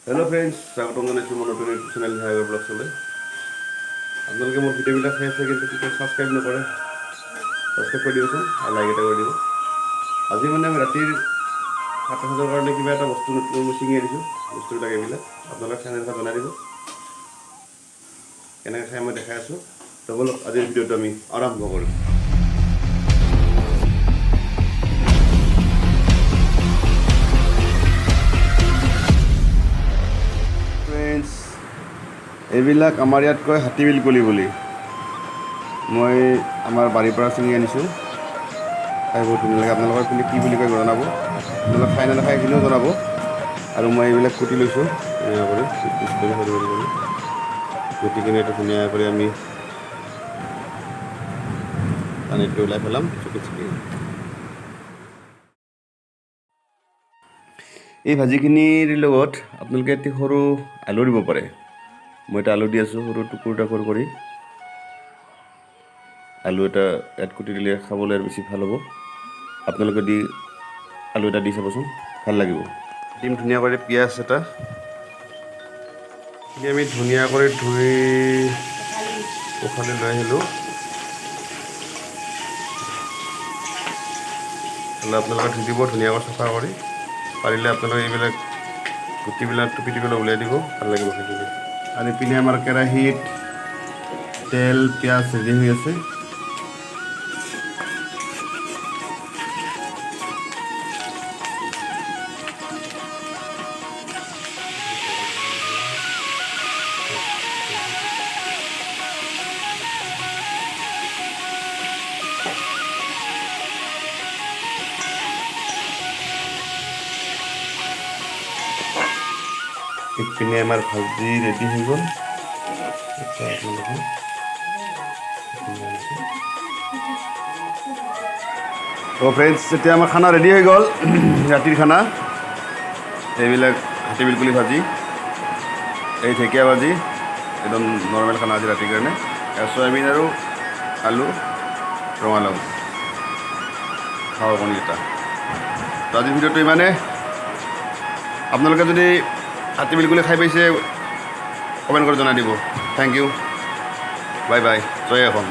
hello friends स्वागतम জানাইছোঁ মোৰ নতুন ইউটিউব চেনেল হাইৱে ব্লগছলৈ আপোনালোকে মোৰ ভিডিঅ'বিলাক চাই আছে কিন্তু কেতিয়াও ছাবস্ক্ৰাইব নকৰে ছাবস্ক্ৰাইব কৰি দিবচোন আৰু লাইক এটা কৰি দিব আজি মানে আমি ৰাতিৰ ভাত খাবৰ কাৰণে কিবা এটা বস্তু নতুন ছিঙি আনিছোঁ বস্তুবিলাক এইবিলাক আপোনালোকে চেনেলখন জনাই দিব কেনেকৈ খাই মই দেখাই আছোঁ তো বলক আজিৰ ভিডিঅ'টো আমি আৰম্ভ কৰিম এইবিলাক আমাৰ ইয়াত কয় হাতীবিল কলি বুলি মই আমাৰ বাৰীৰ পৰা ছিঙি আনিছোঁ খাই বহুত ধুনীয়া লাগে আপোনালোকৰ পিনে কি বুলি কয় জনাব আপোনালোকে খাই নাখাই কিনেও জনাব আৰু মই এইবিলাক কুটি লৈছোঁ ধুনীয়া কৰি কুটি কিনে এইটো ধুনীয়া কৰি আমি পানীটো ওলাই পেলাম চুকি চুকি এই ভাজিখিনিৰ লগত আপোনালোকে এটি সৰু আলু দিব পাৰে মই এটা আলু দি আছোঁ সৰু টুকুৰ কৰি আলু এটা ইয়াত কুটি দিলে খাবলৈ আৰু বেছি ভাল হ'ব আপোনালোকে দি আলু এটা দি চাবচোন ভাল লাগিব দিম ধুনীয়া কৰি পিঁয়াজ এটা আমি ধুনীয়া কৰি ধুই পখালি লৈ আহিলোঁ আপোনালোকে ধুই দিব ধুনীয়াকৈ চাফা কৰি পাৰিলে আপোনালোকে এইবিলাক গুটিবিলাক টুপি টুপিলৈ উলিয়াই দিব ভাল লাগিব সেইখিনি আৰু ইপিনে আমাৰ কেৰাহীত তেল পিঁয়াজ ৰেডি হৈ আছে ইপিনে আমাৰ ভাজি ৰেডি হৈ গ'ল তো ফ্ৰেণ্ডছ এতিয়া আমাৰ খানা ৰেডি হৈ গ'ল ৰাতিৰ খানা এইবিলাক হাতীবিল কলি ভাজি এই ঢেকীয়া ভাজি একদম নৰ্মেল খানা আজি ৰাতিৰ কাৰণে চয়াবিন আৰু আলু ৰঙালাও খাওঁ কণী এটা তো আজিৰ ভিডিঅ'টো ইমানে আপোনালোকে যদি হাতীবিল কলি খাই পাইছে কমেণ্ট কৰি জনাই দিব থেংক ইউ বাই বাই জয় অসম